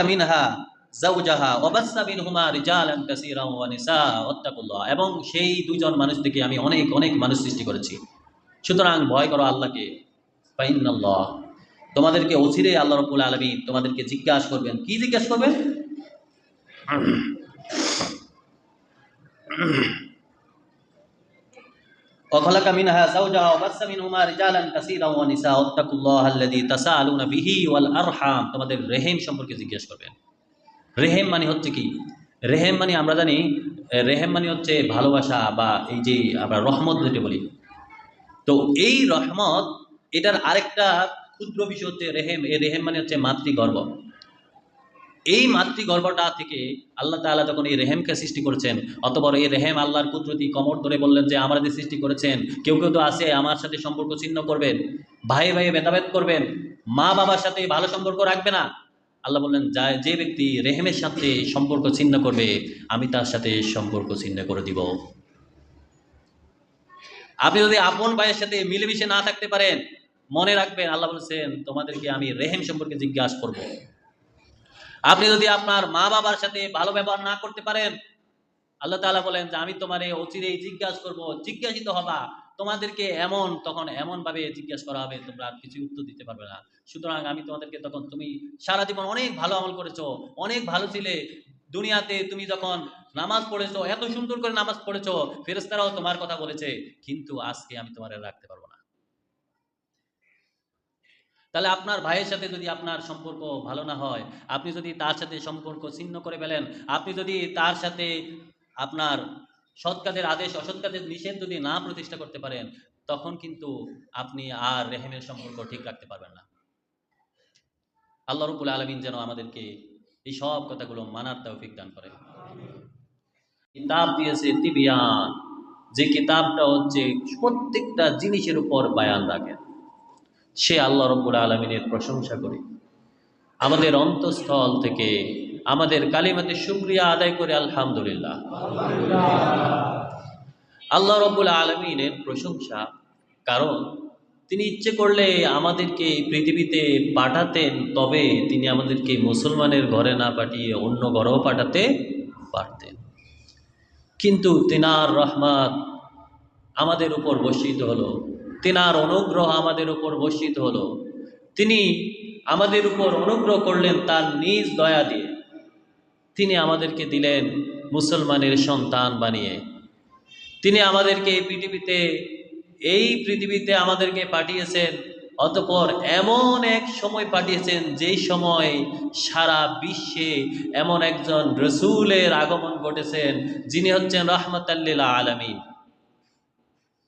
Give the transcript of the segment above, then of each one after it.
মিনহা যাওজাহা ওয়া বাসসা মিনহুমা রিজালান কাসীরান ওয়া নিসা ওয়াত্তাকুল্লাহ, এবং সেই দুইজন মানুষ থেকে আমি অনেক অনেক মানুষ সৃষ্টি করেছি, সুতরাং ভয় করো আল্লাহকে। ফাইনাল্লাহ, তোমাদেরকে অচিরেই আল্লাহ রাব্বুল আলামিন তোমাদেরকে জিজ্ঞাসা করবেন। কি জিজ্ঞাসা করবেন? وخلق منها زوجها وبث منهما رجالا كثيرا ونساء واتقوا الله الذي تساءلون به والارحام, তোমাদের রেহেম সম্পর্কে জিজ্ঞাসা করবেন। রেহেম মানে হচ্ছে কি? রেহেম মানে আমরা জানি, রেহেম মানে হচ্ছে ভালোবাসা, বা এই যে আমরা রহমত যেটা বলি। তো এই রহমত, এটার আরেকটা ক্ষুদ্র বিষয় হচ্ছে রেহেম। এই রেহেম মানে হচ্ছে মাতৃগর্ভ। এই মাতৃগর্ভটা থেকে আল্লাহ তাআলা যখন এই রেহেমকে সৃষ্টি করেছেন, অতঃপর এই রেহেম আল্লাহর কুদরতি কমর ধরে বললেন যে আমাদের সৃষ্টি করেছেন, কেউ কেউ তো আছে আমার সাথে সম্পর্ক ছিন্ন করবেন, ভাই ভাই ভেদাভেদ করবেন, মা বাবার সাথে ভালো সম্পর্ক রাখবে না। আল্লাহ বললেন, যে ব্যক্তি রেহেমের সাথে সম্পর্ক ছিন্ন করবে, আমি তার সাথে সম্পর্ক ছিন্ন করে দিব। আপনি যদি আপন ভাইয়ের সাথে মিলেমিশে না থাকতে পারেন, মনে রাখবেন আল্লাহ বলছেন তোমাদেরকে আমি রেহেম সম্পর্কে জিজ্ঞাসা করব। আপনি যদি আপনার মা বাবার সাথে ভালো ব্যবহার না করতে পারেন, আল্লাহ তাআলা বলেন যে আমি তোমারে অচিরেই জিজ্ঞাসা করব, জিজ্ঞাসিত হবা। তোমাদেরকে তখন এমন ভাবে জিজ্ঞাসা করা হবে, তোমরা আর কিছু উত্তর দিতে পারবে না। সুতরাং আমি তোমাদেরকে তখন, তুমি সারা জীবন অনেক ভালো আমল করেছো, অনেক ভালো ছিলে দুনিয়াতে, তুমি যখন নামাজ পড়েছো, এত সুন্দর করে নামাজ পড়েছো, ফেরেশতারাও তোমার কথা বলেছে, কিন্তু আজকে আমি তোমারে রাখতে পারবো না। তাহলে আপনার ভাইয়ের সাথে যদি আপনার সম্পর্ক ভালো না হয়, আপনি যদি তার সাথে সম্পর্ক ছিন্ন করে ফেলেন, আপনি যদি তার সাথে আপনার সৎ কাজের আদেশ অসৎ কাজের নিষেধ যদি না প্রতিষ্ঠা করতে পারেন, তখন কিন্তু আপনি আর রেহেমের সম্পর্ক ঠিক রাখতে পারবেন না। আল্লাহ রাব্বুল আলামিন যেন আমাদেরকে এই সব কথাগুলো মানার তৌফিক দান করেন। কিতাব দিয়েছে তিবিয়ান, যে কিতাবটা হচ্ছে প্রত্যেকটা জিনিসের উপর বায়ান রাখেন, সে আল্লাহ রাব্বুল আলামিনের প্রশংসা করি। আমাদের অন্তঃস্থল থেকে আমাদের কালিমাতে শুকরিয়া আদায় করে আলহামদুলিল্লাহ। আল্লাহ রাব্বুল আলামিনের প্রশংসা, কারণ তিনি ইচ্ছে করলে আমাদেরকে পৃথিবীতে পাঠাতেন, তবে তিনি আমাদেরকে মুসলমানের ঘরে না পাঠিয়ে অন্য ঘরেও পাঠাতে পারতেন, কিন্তু তিনার রহমত আমাদের উপর বর্ষিত হলো, তিনার অনুগ্রহ আমাদের উপর বর্ষিত হলো। তিনি আমাদের উপর অনুগ্রহ করলেন তার নিজ দয়া দিয়ে। তিনি আমাদেরকে দিলেন মুসলমানের সন্তান বানিয়ে। তিনি আমাদেরকে এই পৃথিবীতে আমাদেরকে পাঠিয়েছেন, অতঃপর এমন এক সময় পাঠিয়েছেন যেই সময় সারা বিশ্বে এমন একজন রসূলের আগমন ঘটেছেন, যিনি হচ্ছেন রাহমাতাল লিল আলামিন,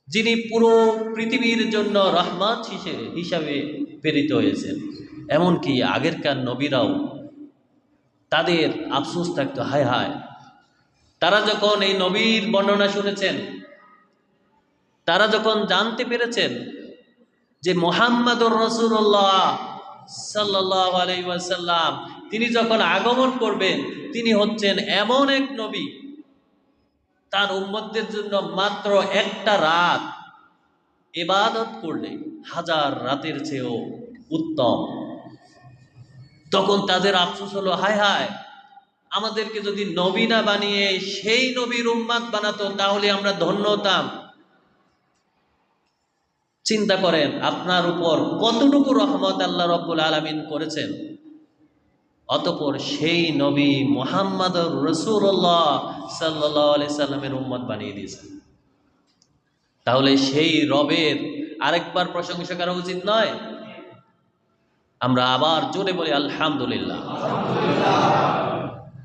যিনি পুরো পৃথিবীর জন্য রহমত হিসাবে প্রেরিত হয়েছেন। এমনকি আগেরকার নবীরাও, তাদের আফসোস থাকতো, হায় হায়, তারা যখন এই নবীর বর্ণনা শুনেছেন, তারা যখন জানতে পেরেছেন যে মুহাম্মাদুর রাসূলুল্লাহ সাল্লাল্লাহু আলাইহি ওয়াসাল্লাম তিনি যখন আগমন করবেন, তিনি হচ্ছেন এমন এক নবী, তার উম্মতদের জন্য মাত্র একটা রাত ইবাদত করলে হাজার রাতের চেয়েও উত্তম। তখন তাদের আফসোস হলো, হায় হায়, আমাদেরকে যদি নবী না বানিয়ে সেই নবীর উম্মত বানাতো, তাহলে আমরা ধন্য হতাম। চিন্তা করেন আপনার উপর কতটুকু রহমত আল্লাহ রাব্বুল আলামিন করেছেন, অতঃপর সেই নবী মুহাম্মদুর রাসূলুল্লাহ সাল্লাল্লাহু আলাইহি সাল্লামের উম্মত বানিয়ে দিয়েছেন। তাহলে সেই রবের আরেকবার প্রশংসা করা উচিত নয়? আমরা আবার জোরে বলি আলহামদুলিল্লাহ।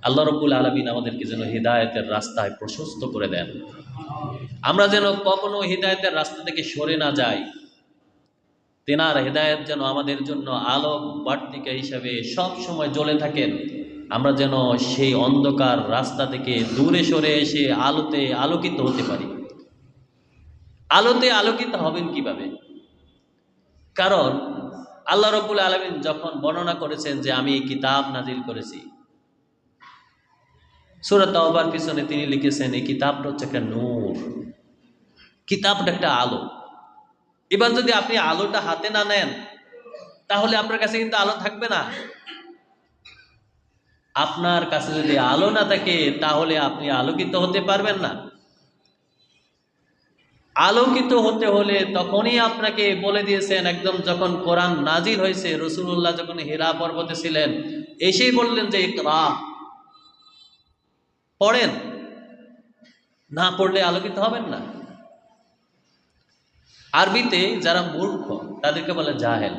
আল্লাহ রাব্বুল আলামিন আমাদেরকে যেন হিদায়াতের রাস্তায় প্রশস্ত করে দেন, আমরা যেন কখনো হিদায়াতের রাস্তা থেকে সরে না যাই। তেনার হিদায়াত যেন আমাদের জন্য আলোক বার্তিকা হিসাবে সব সময় জ্বলে থাকেন, আমরা যেন সেই অন্ধকার রাস্তা থেকে দূরে সরে এসে আলোতে আলোকিত হতে পারি। আলোতে আলোকিত হবেন কিভাবে? কারণ আল্লাহ রাব্বুল আলামিন যখন বর্ণনা করেছেন যে আমি এই কিতাব নাজিল করেছি, সূরা তাওবার পিছনে তিনি লিখেছেন এই কিতাবটা হচ্ছে একটা নূর, কিতাবটা একটা আলো। এবার যদি আপনি আলোটা হাতে না নেন, তাহলে আপনার কাছে কিন্তু আলো থাকবে না। আপনার কাছে যদি আলো না থাকে তাহলে আপনি আলোকিত হতে পারবেন না। আলোকিত হতে হলে তখনই আপনাকে বলে দিয়েছেন, একদম যখন কোরআন নাজিল হয়েছে, রাসূলুল্লাহ যখন হিরা পর্বতে ছিলেন, এসেই বললেন যে ইকরা, পড়েন, না পড়লে আলোকিত হবেন না। আরবিতে যারা মূর্খ তাদেরকে বলে জাহেল।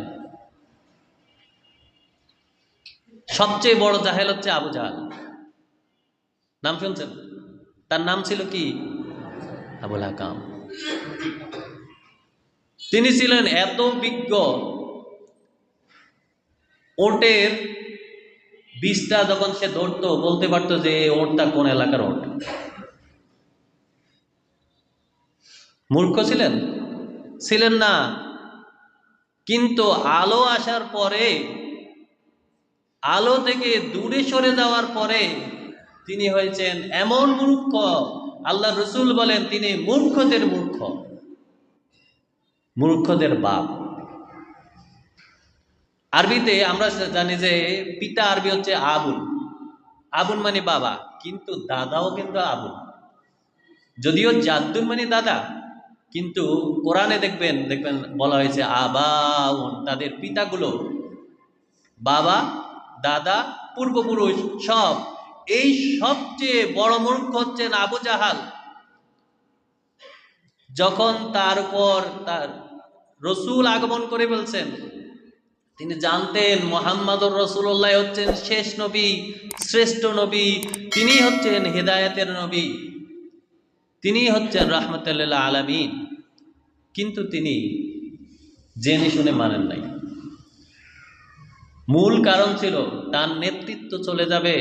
সবচেয়ে বড় জাহেল হচ্ছে আবু জাহেল, নাম শুনছেন? তার নাম ছিল কি? আবুল হাকাম। তিনি ছিলেন এত বিজ্ঞ, ওটের বীজটা যখন সে ধরতো বলতে পারতো যে ওটটা কোন এলাকার ওট। মূর্খ ছিলেন? ছিলেন না। কিন্তু আলো আসার পরে, আলো থেকে দূরে সরে যাওয়ার পরে তিনি হয়েছেন এমন মূর্খ, আল্লাহ রসুল বলেন তিনি মূর্খদের মূর্খ, মূর্খদের বাপ। আরবিতে আমরা জানি যে পিতা আরবি হচ্ছে আবুল, আবুল মানে বাবা, কিন্তু দাদাও কিন্তু আবুল। যদিও জাদ্দুন মানে দাদা, কিন্তু কোরআনে দেখবেন দেখবেন বলা হয়েছে আবাউন, তাদের পিতাগুলো, বাবা, দাদা, পূর্বপুরুষ সব। এই সবচেয়ে বড় মূর্খ হচ্ছেন আবু জাহাল। যখন তার উপর তার রসুল আগমন করে বলছেন, তিনি জানতেন মুহাম্মাদুর রাসূলুল্লাহ হচ্ছেন শেষ নবী, শ্রেষ্ঠ নবী, তিনি হচ্ছেন হেদায়েতের নবী, তিনি হচ্ছেন রাহমাতুল লিল আলামিন, কিন্তু তিনি জেনে শুনে মানেন নাই। মূল কারণ ছিল তার নেতৃত্ব চলে যাবে,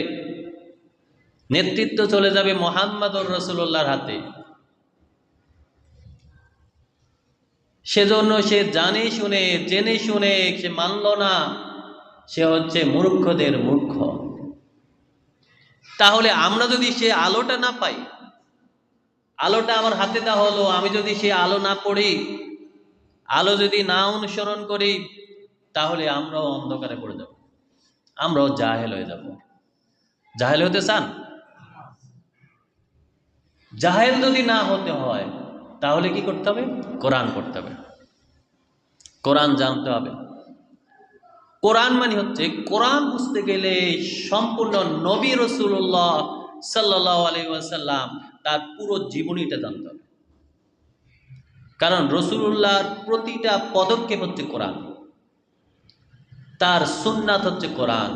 নেতৃত্ব চলে যাবে মুহাম্মাদুর রাসূলুল্লাহর হাতে। সেজন্য সে জানে শুনে জেনে শুনে সে মানল না, সে হচ্ছে মূর্খদের মূর্খ। তাহলে আমরা যদি সে আলোটা না পাই, আলোটা আমার হাতে দেওয়া হলো, আমি যদি সে আলো না পড়ি, আলো যদি না অনুসরণ করি, তাহলে আমরাও অন্ধকারে পড়ে যাব, আমরাও জাহেল হয়ে যাব। জাহেল হতে চান? জাহেল যদি না হতে হয় তাহলে কি করতে হবে? কোরআন পড়তে হবে, কোরআন জানতে হবে। কোরআন মানে হচ্ছে, কোরআন বুঝতে গেলে সম্পূর্ণ নবী রাসূলুল্লাহ সাল্লাল্লাহু আলাইহি ওয়াসাল্লাম তার পুরো জীবনীটা জানতে হবে। কারণ রাসূলুল্লাহর প্রতিটা পদক্ষেপ হচ্ছে কোরআন, তার সুন্নাত হচ্ছে কোরআন,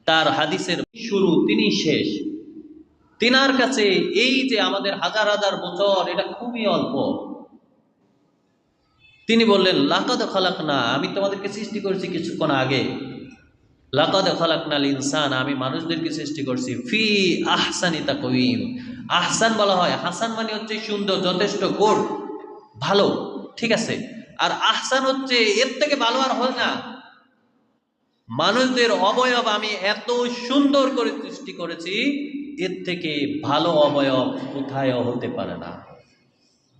তার হাদিসের শুরু তিনি শেষ। তিনার কাছে এই যে আমাদের হাজার হাজার বছর, এটা খুবই অল্প। তিনি বললেন লাকাদ খালাকনা, আমি তোমাদেরকে সৃষ্টি করেছি কিছুক্ষণ আগে, লাকাদ খালাকনাল ইনসান, আমি মানুষদেরকে সৃষ্টি করছি ফি আহসানি তাকওয়িম। আহসান বলা হয়, হাসান মানে হচ্ছে সুন্দর, যথেষ্ট, গুড, ভালো, ঠিক আছে। আর আহসান হচ্ছে এর থেকে ভালো আর হয় না। মানুষদের অবয়ব আমি এত সুন্দর করে সৃষ্টি করেছি, এর থেকে ভালো অবয়ব কোথায় হতে পারে না।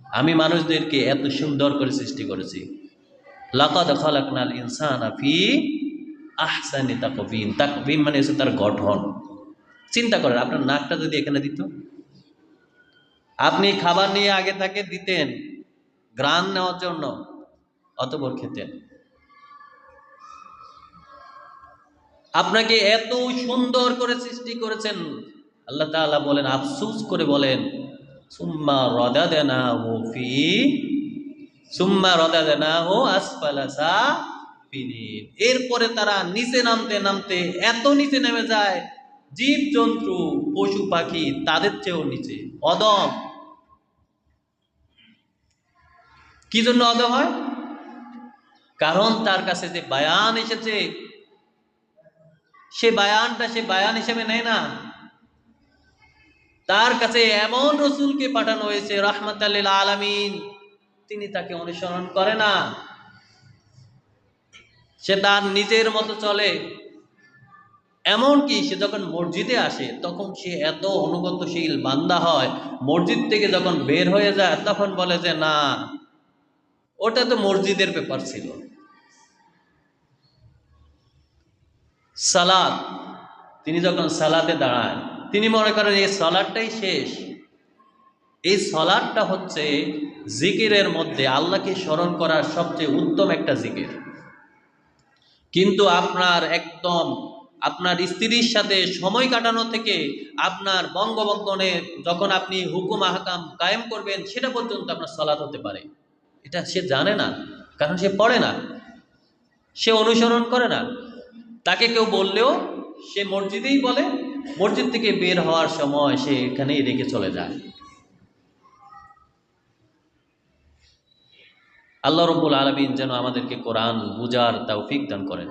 আমি মানুষদেরকে এত সুন্দর করে সৃষ্টি করেছি। লাকাদ খালাকনাল ইনসানা ফি আহসানি তাকওয়িম। তাকওয়িম মানে হচ্ছে তার গঠন। চিন্তা করেন, আপনার নাকটা যদি এখানে দিত, আপনি খাবার নিয়ে আগে তাকে দিতেন ঘ্রাণ নেওয়ার জন্য, অতঃপর খেতেন। আপনাকে এত সুন্দর করে সৃষ্টি করেছেন, আল্লাহ তাআলা বলেন, আফসোস করে বলেন, সুম্মা রাদাদনাহু ফি সুম্মা রাদাদনাহু আসফালা সাফিলিন। এরপরে তারা নিচে নামতে নামতে এত নিচে নেমে যায়, জীব জন্তু পশু পাখি তাদের চেয়েও নিচে, অদম। কি জন্য অদম হয়? কারণ তার কাছে যে বায়ান এসেছে, সে বায়ানটা সে বায়ান হিসেবে নেয় না। তার কাছে এমন রসুলকে পাঠানো হয়েছে রাহমাতাল লিল আলামিন, তিনি তাকে অনুসরণ করে না, সে তার নিজের মতো চলে। এমনকি সে যখন মসজিদে আসে তখন সে এত অনুগতশীল বান্দা হয়, মসজিদ থেকে যখন বের হয়ে যায় তখন বলে যে না, ওটা তো মসজিদের ব্যাপার ছিল। সালাত তিনি যখন সালাতে দাঁড়ান, তিনি মনে করেন এই সালাদটাই শেষ। এই সালাদটা হচ্ছে জিকিরের মধ্যে আল্লাহকে স্মরণ করার সবচেয়ে উত্তম একটা জিকির। কিন্তু আপনার স্ত্রীর সাথে সময় কাটানো থেকে আপনার বঙ্গবঙ্গনে যখন আপনি হুকুম আহকাম কায়েম করবেন সেটা পর্যন্ত আপনার সালাত হতে পারে। এটা সে জানে না, কারণ সে পড়ে না, সে অনুসরণ করে না। তাকে কেউ বললেও সে মসজিদেই বলে, মসজিদ থেকে বের হওয়ার সময় সে এখানেই রেখে চলে যায়। আল্লাহ রাব্বুল আলামিন যেন আমাদেরকে কোরআন বুঝার তৌফিক দান করেন।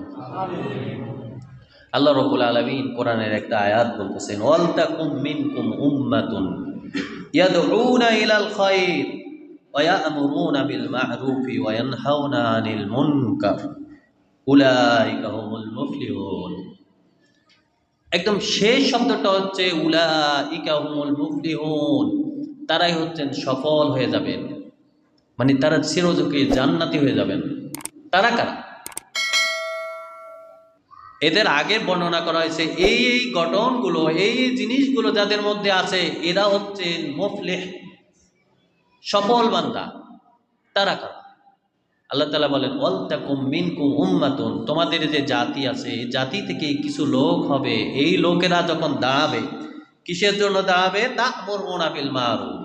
আল্লাহ রাব্বুল আলামিন কোরআনের একটা আয়াত বলতেছেন, ওয়ালতাকুম মিনকুম উম্মাতুন ইয়াদউনা ইলাল খায়র ওয়া ইয়া'মুরুনা বিল মা'রুফি ওয়া ইয়ানহাউনা আনিল মুনকার উলাইকা হুমুল মুফলিহুন। একদম শেষ শব্দটা হচ্ছে উলাইকা হুমুল মুফলিহুন, তারাই হচ্ছেন সফল হয়ে যাবেন, মানে তারা চিরযুগে জান্নাতি হয়ে যাবেন। তারা কারা? এদের আগে বর্ণনা করা হয়েছে এই গঠনগুলো, এই জিনিসগুলো যাদের মধ্যে আছে এরা হচ্ছেন মুফলিহ, সফল বান্দা। তারা কারা? আল্লাহ তাআলা বলেন, ওয়ালতাকুম মিনকুম উম্মাতুন, তোমাদের যে জাতি আছে এই জাতি থেকে কিছু লোক হবে, এই লোকেরা যখন দাঁড়াবে, কিসের জন্য দাঁড়াবে? তা'মুরুনা বিল মারুফ,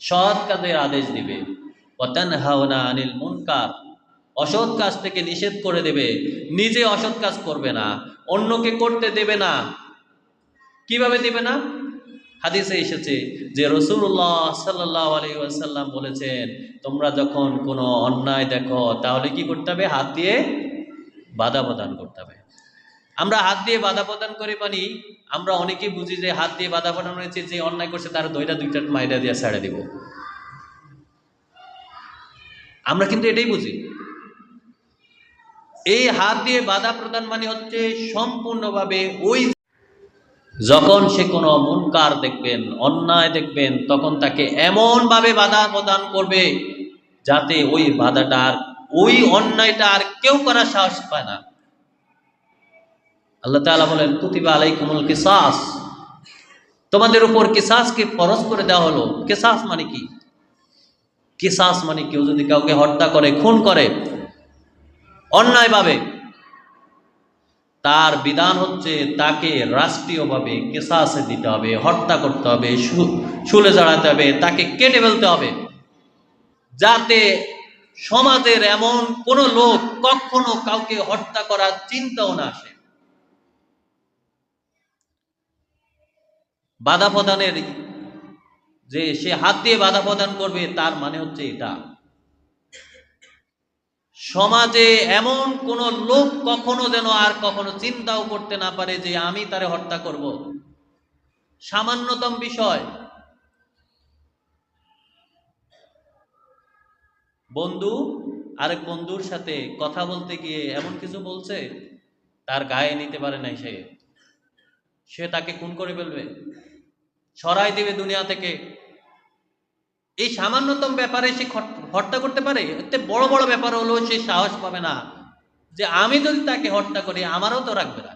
সৎ কাজের আদেশ দিবে, ওয়া তানহাউনা আনিল মুনকার, অসৎ কাজ থেকে নিষেধ করে দেবে, নিজে অসৎ কাজ করবে না, অন্যকে করতে দেবে না। কিভাবে দেবে না? হাদিসে এসেছে যে রাসূলুল্লাহ সাল্লাল্লাহু আলাইহি ওয়াসাল্লাম বলেছেন, তোমরা যখন কোনো অন্যায় দেখো তাহলে কি করতে হবে? হাত দিয়ে বাধা প্রদান করতে হবে। আমরা হাত দিয়ে বাধা প্রদান করি, মানে আমরা অনেকেই বুঝি যে হাত দিয়ে বাধা প্রদান হয়েছে, যে অন্যায় করছে তার দুইটা মাইরা দিয়ে ছেড়ে দিব। আমরা কিন্তু এটাই বুঝি। এই হাত দিয়ে বাধা প্রদান মানে হচ্ছে সম্পূর্ণভাবে ওই, যখন সে কোনো মুনকার দেখবেন, অন্যায় দেখবেন, তখন তাকে এমনভাবে বাধা প্রদান করবে যাতে ওই বাধাটার, ওই অন্যায়টা আর কেউ করার সাহস পায় না। আল্লাহ তাআলা বলেন, কুতিবা আলাইকুমুল কিসাস, তোমাদের উপর কিসাসকে ফরজ করে দেওয়া হলো। কিসাস মানে কি? কিসাস মানে কেউ যদি কাউকে হত্যা করে, খুন করে অন্যায়ভাবে, তার বিধান হচ্ছে তাকে রাষ্ট্রীয়ভাবে কিসাসে দিতে হবে, হত্যা করতে হবে, শুলে জড়াতে হবে, তাকে কেটে ফেলতে হবে, যাতে সমাজের এমন কোনো লোক কখনো কাউকে হত্যা করার চিন্তাও না আসে। বাধা প্রদানের যে সে হাত দিয়ে বাধা প্রদান করবে, তার মানে হচ্ছে এটা, সমাজে এমন কোন লোক কখনো যেন আর কখনো চিন্তাও করতে না পারে যে আমি তারে হত্যা করব। সামান্যতম বিষয়, বন্ধু আরেক বন্ধুর সাথে কথা বলতে গিয়ে এমন কিছু বলছে, তার গায়ে নিতে পারে নাই, সে তাকে খুন করে ফেলবে, সরাই দিবে দুনিয়া থেকে। এই সামান্যতম ব্যাপারে সে হত্যা করতে পারে, এতে বড় বড় ব্যাপার হলো সে সাহস পাবে না যে আমি যদি তাকে হত্যা করি আমারও তো রাখবে না।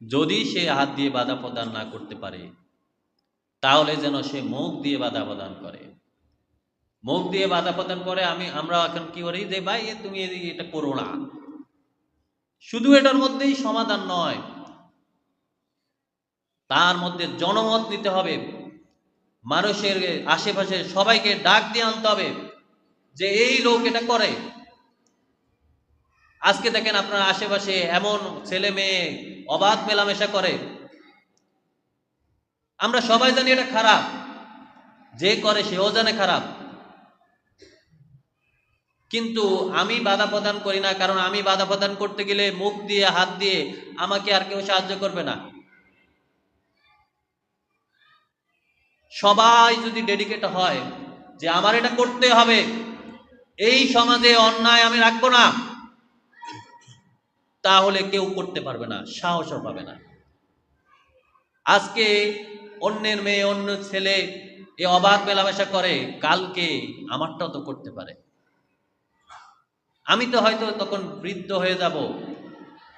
যদি সে হাত দিয়ে বাধা প্রদান না করতে পারে, তাহলে যেন সে মুখ দিয়ে বাধা প্রদান করে। মুখ দিয়ে বাধা প্রদান করে, আমরা এখন কি করি যে ভাই তুমি এটা করো না। শুধু এটার মধ্যেই সমাধান নয়, তার মধ্যে জনমত নিতে হবে, মানুষের আশেপাশে সবাইকে ডাক দিয়ে আনতে হবে যে এই লোক এটা করে। আজকে দেখেন আপনার আশেপাশে এমন ছেলে মেয়ে অবাধ মেলামেশা করে, আমরা সবাই জানি এটা খারাপ, যে করে সেও জানে খারাপ, কিন্তু আমি বাধা প্রদান করি না, কারণ আমি বাধা প্রদান করতে গেলে মুখ দিয়ে হাত দিয়ে আমাকে আর কেউ সাহায্য করবে না। সবাই যদি ডেডিকেট হয় যে আমার এটা করতে হবে, এই সমাজে অন্যায় আমি রাখবো না, তাহলে কেউ করতে পারবে না, সাহসও পাবে না। আজকে অন্যের মেয়ে অন্য ছেলে এ অবাধ মেলামেশা করে, কালকে আমারটাও তো করতে পারে। আমি তো হয়তো তখন বৃদ্ধ হয়ে যাব,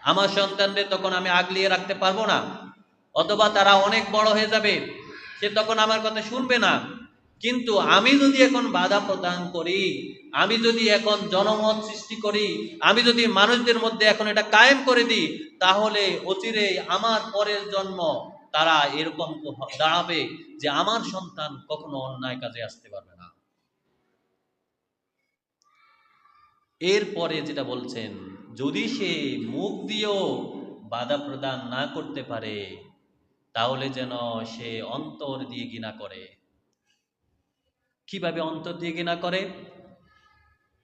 আমার সন্তানদের তখন আমি আগলিয়ে রাখতে পারবো না, অথবা তারা অনেক বড় হয়ে যাবে, সে তখন আমার কথা শুনবে না। কিন্তু আমি যদি এখন বাধা প্রদান করি, আমি যদি এখন জনমত সৃষ্টি করি, আমি যদি মানুষদের মধ্যে এখন এটা কায়েম করে দিই, তাহলে অচিরেই আমার পরের জন্ম তারা এরকম দাঁড়াবে যে আমার সন্তান কখনো অন্যায় কাজে আসতে পারবে না। এরপরে যেটা বলছেন, যদি সে মুখ দিয়েও বাধা প্রদান না করতে পারে, তাহলে যেন সে অন্তর দিয়ে ঘৃণা করে। কিভাবে অন্তর দিয়ে ঘৃণা করে?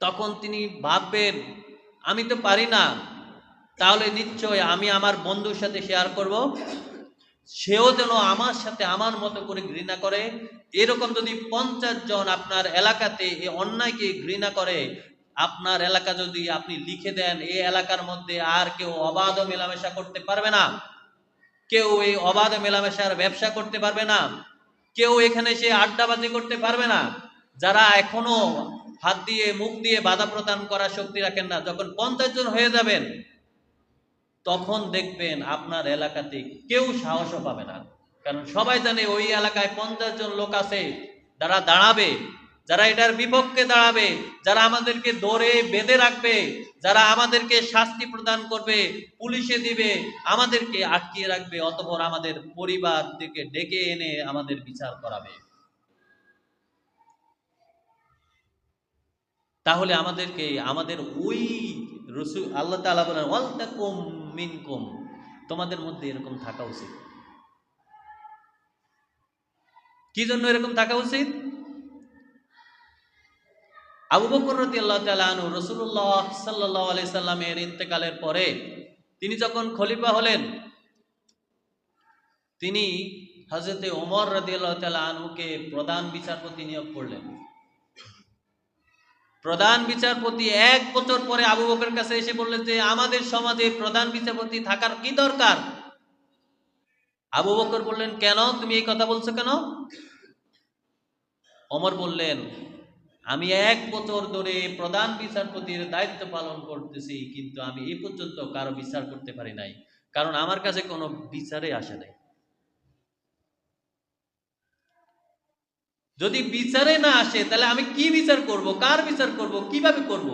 তখন তিনি ভাববেন, আমি তো পারি না, তাহলে নিশ্চয় আমি আমার বন্ধুর সাথে শেয়ার করব, সেও যেন আমার সাথে আমার মতো করে ঘৃণা করে। এরকম যদি 50 জন আপনার এলাকাতে এই অন্যায়কে ঘৃণা করে, আপনার এলাকা যদি আপনি লিখে দেন, এই এলাকার মধ্যে আর কেউ অবাধ মেলামেশা করতে পারবে না, কেউ এই অবাধ মেলামেশার ব্যবসা করতে পারবে না, কেউ এখানে সে আড্ডাবাজি করতে পারবে না। যারা এখনো হাত দিয়ে মুখ দিয়ে বাধা প্রদান করার শক্তি রাখেন না, যখন 50 জন হয়ে যাবেন, তখন দেখবেন আপনার এলাকাতে কেউ সাহসও পাবে না। কারণ সবাই জানে ওই এলাকায় 50 জন লোক আছে যারা দাঁড়াবে, যারা এটার বিপক্ষে দাঁড়াবে, যারা আমাদেরকে ধরে বেঁধে রাখবে, যারা আমাদেরকে শাস্তি প্রদান করবে, পুলিশে দিবে, আমাদেরকে আটকিয়ে রাখবে, অতঃপর আমাদের পরিবার থেকে ডেকে এনে আমাদের বিচার করাবে। তাহলে আমাদেরকে আমাদের ওই রসুল আল্লাহ তাআলা বলেন, ওয়াল তাকুম মিনকুম, তোমাদের মধ্যে এরকম থাকা উচিত। কি জন্য এরকম থাকা উচিত? আবু বকর রাদিয়াল্লাহু তাআলা আনহু রাসূলুল্লাহ সাল্লাল্লাহু আলাইহি সাল্লামের ইন্তেকালের পরে তিনি যখন খলিফা হলেন, তিনি হযরতে ওমর রাদিয়াল্লাহু তাআলা আনহুকে প্রধান বিচারপতি নিয়োগ করলেন। প্রধান বিচারপতি 1 বছর পরে আবু বকরের কাছে এসে বললেন যে আমাদের সমাজে প্রধান বিচারপতি থাকার কি দরকার? আবু বকর বললেন, কেন তুমি এই কথা বলছো কেন? ওমর বললেন, আমি 1 বছর ধরে প্রধান বিচারপতির দায়িত্ব পালন করতেছি, কিন্তু আমি এই পর্যন্ত কারো বিচার করতে পারি নাই, কারণ আমার কাছে কোনো বিচারে আসে নাই। যদি বিচারে না আসে, তাহলে আমি কি বিচার করব, কার বিচার করব, কিভাবে করব?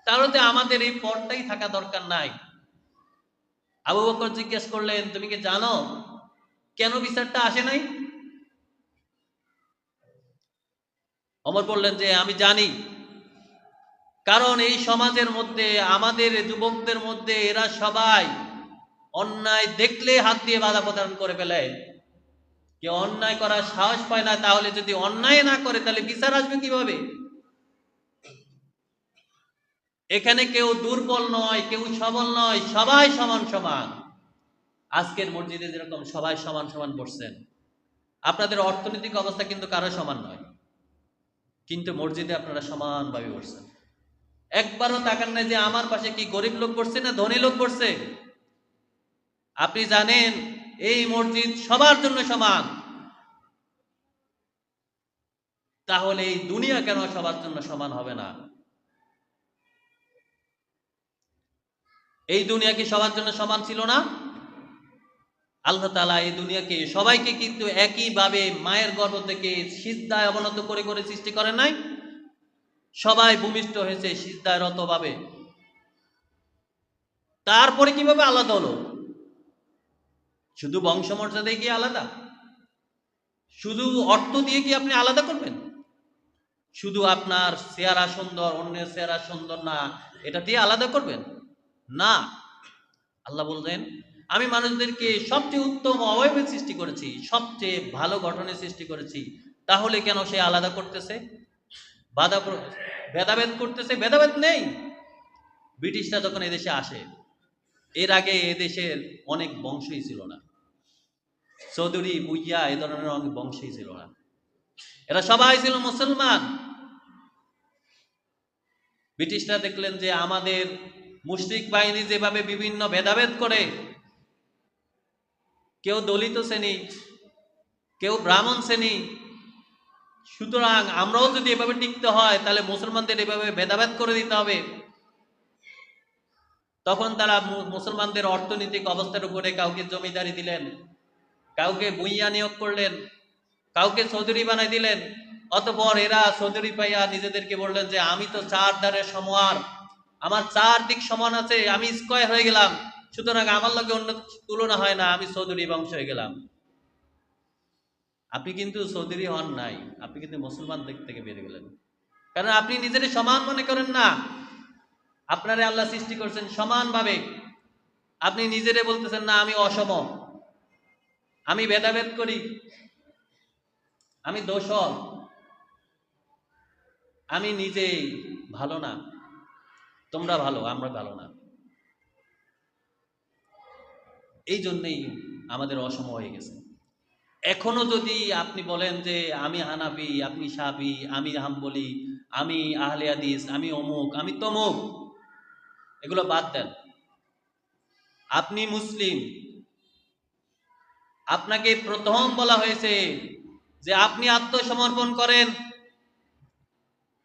তাহলে আমাদের এই পদটাই থাকা দরকার নাই। আবু বকর জিজ্ঞেস করলেন, তুমি কি জানো কেন বিচারটা আসে নাই? ওমর বললেন যে আমি জানি, কারণ এই সমাজের মধ্যে আমাদের যুবকদের মধ্যে এরা সবাই অন্যায় দেখলে হাত দিয়ে বাধা প্রদান করে ফেলে। কেউ অন্যায় করার সাহস পায় না, তাহলে যদি অন্যায় না করে তাহলে বিচার আসবে কিভাবে? এখানে কেউ দুর্বল নয়, কেউ সবল নয়, সবাই সমান সমান। আজকের মসজিদে যেরকম সবাই সমান সমান বসছেন, আপনাদের অর্থনৈতিক অবস্থা কিন্তু কারো সমান নয়, কিন্তু মসজিদে আপনারা সমানভাবে বসছেন। একবারও তাকান না যে আমার পাশে কি গরিব লোক বসছে না ধনী লোক বসছে। আপনি জানেন এই মসজিদ সবার জন্য সমান, তাহলে এই দুনিয়া কেন সবার জন্য সমান হবে না? এই দুনিয়া কি সবার জন্য সমান ছিল না? আল্লাহ তাআলা এই দুনিয়াকে সবাইকে কিন্তু একইভাবে মায়ের গর্ভ থেকে সিজদায় অবনত করে করে সৃষ্টি করেন নাই। সবাই ভূমিষ্ঠ হয়েছে সিজদায় রতভাবে। তারপরে কিভাবে আলাদা হলো? শুধু বংশমর্যাদায় কি আলাদা? শুধু অর্থ দিয়ে কি আপনি আলাদা করবেন? শুধু আপনার চেহারা সুন্দর, অন্যের চেহারা সুন্দর না, এটা দিয়ে আলাদা করবেন না। আল্লাহ বললেন, আমি মানুষদেরকে সবচেয়ে উত্তম অবয়বে সৃষ্টি করেছি, সবচেয়ে ভালো গঠনে সৃষ্টি করেছি, তাহলে কেন সে আলাদা করতেছে, ভেদাভেদ করতেছে? ভেদাভেদ নেই। ব্রিটিশরা যখন এদেশে আসে, এর আগে এদেশের অনেক বংশই ছিল না, চৌধুরী বুইয়া এ ধরনের অনেক বংশই ছিল না, এরা সবাই ছিল মুসলমান। ব্রিটিশরা দেখলেন যে আমাদের মুশরিক বাহিনী যেভাবে বিভিন্ন ভেদাভেদ করে, কেউ দলিত শ্রেণী, কেউ ব্রাহ্মণ শ্রেণী, সুতরাং আমরাও যদি এভাবে টিকতে হয় তাহলে মুসলমানদের এভাবে ভেদাভেদ করে দিতে হবে। তখন তারা মুসলমানদের অর্থনৈতিক অবস্থার উপরে কাউকে জমিদারি দিলেন, কাউকে ভূঁইয়া নিয়োগ করলেন, কাউকে চৌধুরী বানাই দিলেন। অতঃপর এরা চৌধুরী পাইয়া নিজেদেরকে বললেন যে আমি তো চার দ্বারের সমান, আমার চার দিক সমান আছে, আমি স্কয়ার হয়ে গেলাম, সুতরাং আমার লগে অন্য তুলনা হয় না, আমি চৌধুরী বংশ হয়ে গেলাম। আপনি কিন্তু চৌধুরী হন নাই, আপনি কিন্তু মুসলমান দিক থেকে বেরিয়ে গেলেন, কারণ আপনি নিজের সমান মনে করেন না। আপনারে আল্লাহ সৃষ্টি করছেন সমানভাবে, আপনি নিজেরে বলতেছেন না আমি অসম, আমি ভেদাভেদ করি, আমি দোষর, আমি নিজেই ভালো না, তোমরা ভালো আমরা ভালো না। এই জন্যেই আমাদের অসম হয়ে গেছে। এখনো যদি আপনি বলেন যে আমি হানাফি, আপনি শাফি, আমি হাম্বলি, আমি আহলে হাদিস, আমি অমুক, আমি তমুক, এগুলো বাদ দেন। আপনি মুসলিম, আপনাকে প্রথম বলা হয়েছে যে আপনি আত্মসমর্পণ করেন।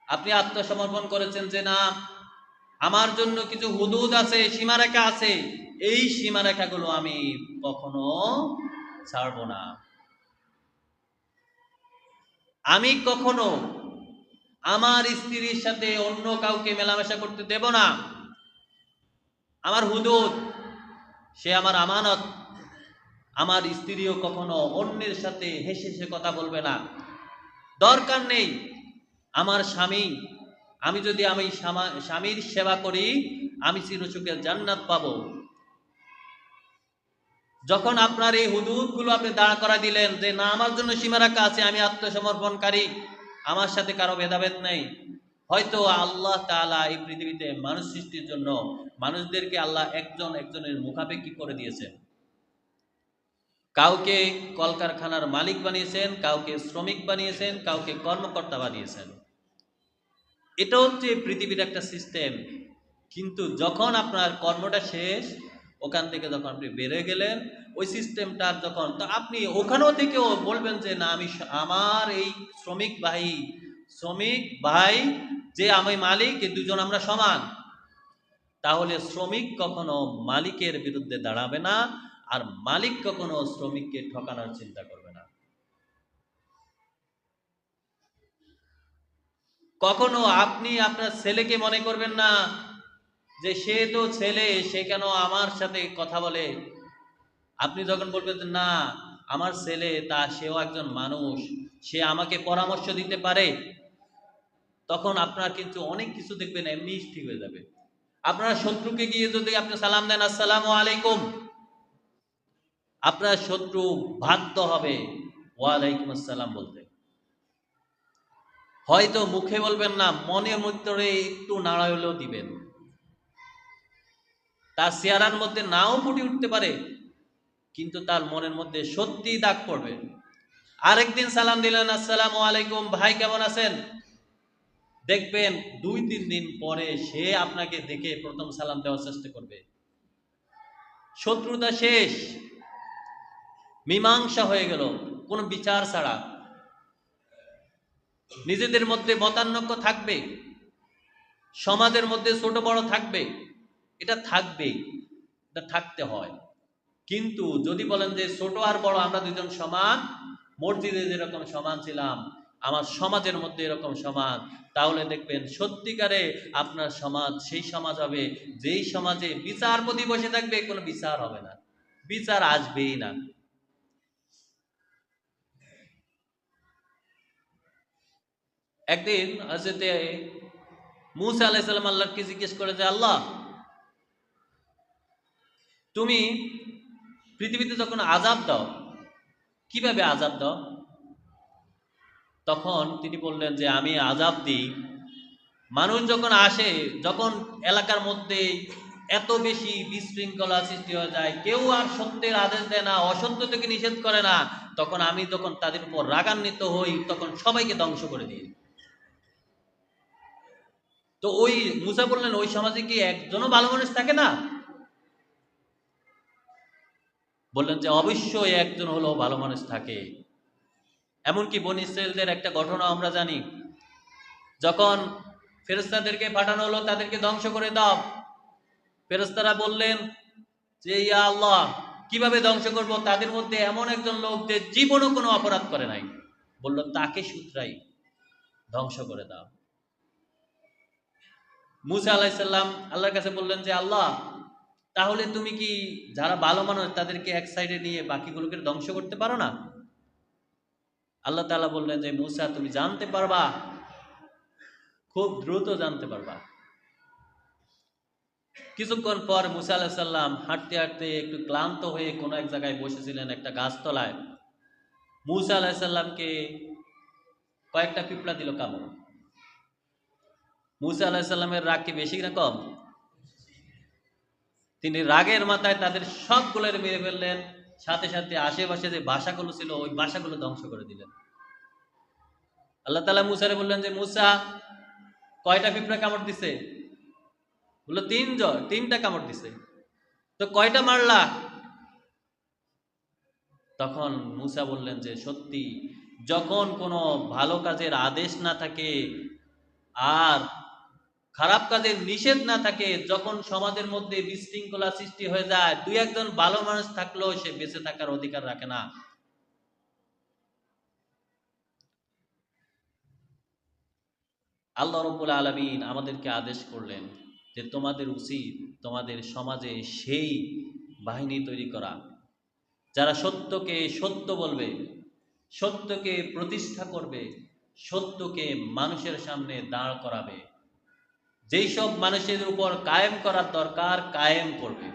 আপনি আত্মসমর্পণ করেছেন যে না, আমার জন্য কিছু হুদুদ আছে, সীমারেখা আছে, এই সীমারেখাগুলো আমি কখনো ছাড়ব না। আমি কখনো আমার স্ত্রীর সাথে অন্য কাউকে মেলামেশা করতে দেব না। আমার হুদুদ, সে আমার আমানত। আমার স্ত্রীও কখনো অন্যের সাথে হেসে হেসে কথা বলবে না। দরকার নেই আমার স্বামী, আমি যদি আমি স্বামীর সেবা করি আমি চিরসুখের জান্নাত পাবো। যখন আপনার এই হুদুদগুলো আপনি দাঁড় করা দিলেন যে না, আমার জন্য সীমারেখা আছে, আমি আত্মসমর্পণকারী, আমার সাথে কারো ভেদাভেদ নেই, হয়তো আল্লাহ তাআলা এই পৃথিবীতে মানুষ সৃষ্টির জন্য মানুষদেরকে আল্লাহ একজন একজনের মুখাপেক্ষী করে দিয়েছেন। কাউকে কলকারখানার মালিক বানিয়েছেন, কাউকে শ্রমিক বানিয়েছেন, কাউকে কর্মকর্তা বানিয়েছেন। এটা হচ্ছে পৃথিবীর একটা সিস্টেম। কিন্তু যখন আপনার কর্মটা শেষ, ওখান থেকে যখন আপনি বেড়ে গেলেন ওই সিস্টেমটা যখন, তো আপনি ওখানেও থেকেও বলবেন যে না, আমি আমার এই শ্রমিক ভাই যে আমি মালিক, এই দুজন আমরা সমান। তাহলে শ্রমিক কখনো মালিকের বিরুদ্ধে দাঁড়াবে না, আর মালিক কখনো শ্রমিককে ঠকানোর চিন্তা করবে না। কখনো আপনি আপনার ছেলেকে মনে করবেন না যে সে তো ছেলে, সে কেন আমার সাথে কথা বলে। আপনি যখন বলবেন যে না, আমার ছেলে, সেও একজন মানুষ, সে আমাকে পরামর্শ দিতে পারে, তখন আপনার কিন্তু অনেক কিছু দেখবেন এমনি ঠিক হয়ে যাবে। আপনার শত্রুকে গিয়ে যদি আপনি সালাম দেন আসসালামু আলাইকুম, আপনার শত্রু বাধ্য হবে ওয়ালাইকুম আসসালাম বলতে। হয়তো মুখে বলবেন না, মনের মধ্যে একটু নাড়া হলেও দিবেন। তার চেহারার মধ্যে নাও ফুটে উঠতে পারে, কিন্তু তার মনের মধ্যে সত্যি দাগ পড়বে। আরেকদিন সালাম দিলেন আসসালামু আলাইকুম, ভাই কেমন আছেন, দেখবেন 2-3 দিন পরে সে আপনাকে দেখে প্রথম সালাম দেওয়ার চেষ্টা করবে। শত্রুতা শেষ, মীমাংসা হয়ে গেল কোনো বিচার ছাড়া। নিজেদের মধ্যে মতানৈক্য থাকবে, সমাজের মধ্যে ছোট বড় থাকবে, এটা থাকবেই, এটা থাকতে হয়। কিন্তু যদি বলেন যে ছোট আর বড় আমরা দুজন সমান, মসজিদে যেরকম সমান ছিলাম আমার সমাজের মধ্যে এরকম সমান, তাহলে দেখবেন সত্যিকারে আপনার সমাজ সেই সমাজ হবে যেই সমাজে বিচারপতি বসে থাকবে, কোনো বিচার হবে না, বিচার আসবেই না। একদিন হযরতে মূসা আলাইহিস সালাম আল্লাহকে জিজ্ঞেস করে যে আল্লাহ, তুমি পৃথিবীতে যখন আযাব দাও, কিভাবে আযাব দাও? তখন তিনি বললেন যে আমি আযাব দিই, মানুষ যখন আসে, যখন এলাকার মধ্যে এত বেশি বিশৃঙ্খলা সৃষ্টি হয়ে যায়, কেউ আর সত্যের আদেশ দেয় না, অসত্য থেকে নিষেধ করে না, তখন আমি যখন তাদের উপর রাগান্বিত হই, তখন সবাইকে ধ্বংস করে দিই। তো ওই মুসা বললেন ওই সমাজে কি একজনও ভালো মানুষ থাকে না? বললেন যে অবশ্যই একজন হলেও ভালো মানুষ থাকে। এমনকি বনী ইসরাঈলদের একটা ঘটনা আমরা জানি, যখন ফেরেশতাদেরকে পাঠানো হলো তাদেরকে ধ্বংস করে দাও, ফেরেশতারা বললেন যে ইয়া আল্লাহ, কিভাবে ধ্বংস করব? তাদের মধ্যে এমন একজন লোক যে জীবনও কোনো অপরাধ করে নাই। বলল তাকে সূত্রাই ধ্বংস করে দাও। মুসা আলাইসাল্লাম আল্লাহর কাছে বললেন যে আল্লাহ, তাহলে তুমি কি যারা ভালো মানুষ তাদেরকে এক সাইডে নিয়ে বাকিগুলোকে ধ্বংস করতে পারো না? আল্লাহ তাআলা বললেন যে মুসা, তুমি জানতে পারবা, খুব দ্রুত জানতে পারবা। কিছুক্ষণ পর মুসা আলাইহিস সালাম হাঁটতে হাঁটতে একটু ক্লান্ত হয়ে কোনো এক জায়গায় বসেছিলেন একটা গাছতলায়। মুসা আলাইহিস সালামকে কয়েকটা পিঁপড়া দিল কামড়। মুসা আলাইহিস সালামের রাগ কি বেশি না কম? তিনি রাগের মাথায় তাদের সবগুলোর মেরে ফেললেন, সাথে সাথে আশেপাশে যে বাসাগুলো ছিল ওই বাসাগুলো ধ্বংস করে দিলেন। আল্লাহ তাআলা মুসারে বললেন যে মুসা, কয়টা পিঁপড়া কামড় দিছে? বললো তিনটা কামড় দিছে। তো কয়টা মারলা? তখন মুসা বললেন যে সত্যি, যখন কোনো ভালো কাজের আদেশ না থাকে আর খারাপ কাজের নিষেধ না থাকে, যখন সমাজের মধ্যে বিশৃঙ্খলা সৃষ্টি হয়ে যায়, দুই একজন ভালো মানুষ থাকলেও সে বেঁচে থাকার অধিকার রাখে না। আল্লাহ রাব্বুল আলামিন আমাদেরকে আদেশ করলেন যে তোমাদের উচিত তোমাদের সমাজে সেই বাহিনী তৈরি করা যারা সত্যকে সত্য বলবে, সত্যকে প্রতিষ্ঠা করবে, সত্যকে মানুষের সামনে দাঁড় করাবে, যেই সব মানুষের উপর কায়েম করার দরকার কায়েম করবে,